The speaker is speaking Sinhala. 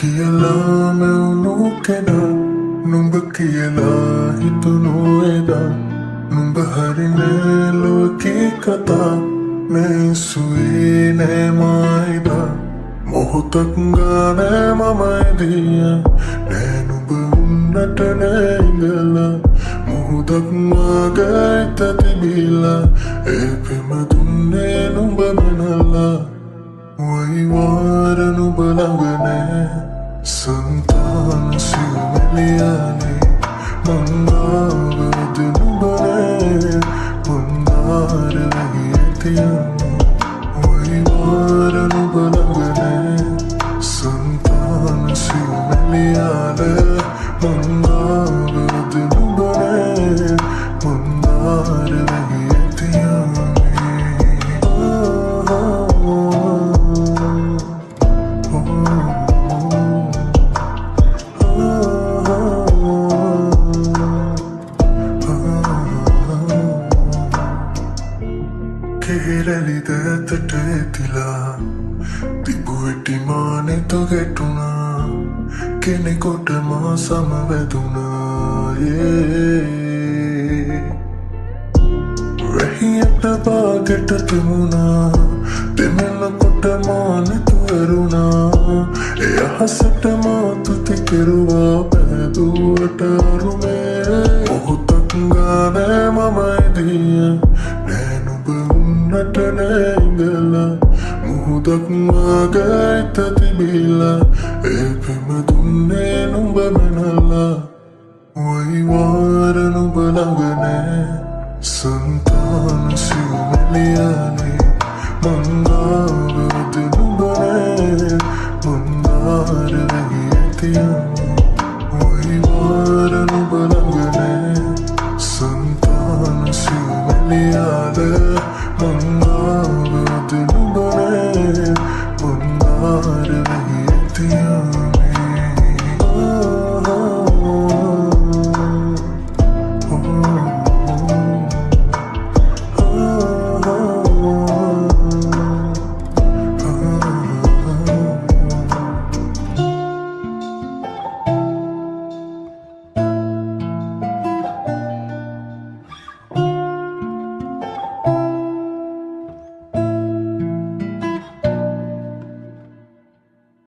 කියලා මෙවුණු කෙනා නුඹ කියලා හිතුණු එදා නුඹ හරිනේ ලෝකේ කතා මේ සුවේ නෑ මායිදා මොහොතක් ගානේ මමයි දිය නෑ නුඹ උන්නට නෑ ඉඳලා මුහුදක් මාගයිත තිබිලා ඒ පෙම දුන්නේ නුඹ මනලා වයි වාර නුඹ ළඟ නෑ संतान सिमलियाने मंगावद नुबरे मंगार वहियतिया वही वार नुबलगने संतान सिमलियाने मंगावद नुबरे मंगार वहियतिया තටතිලා තිබුවෙටි මානෙ තොගැටුණා කෙනෙකොට මා සමවැදුණා රැහියට බාගෙට තිමුණා දෙමෙලකොට මානෙතුවරුණා එය අහසට මාතුති කෙරුවා පැදුවට අරුමේ මොහොතක් ගානේ මමයි දිය නට නෑ ඉඳලා මුහුදක් මාගයිත තිබිලා ඒ පෙම දුන්නේ නුඹ මනලා වයි වාර නුඹ ළඟ නෑ සංතාන සිමලියානේ මංගාවද නුඹ නෑ මන්දාර වහියතියා වයි වාර නුඹ ළඟ නෑ සංතාන සිමලියානේ Mama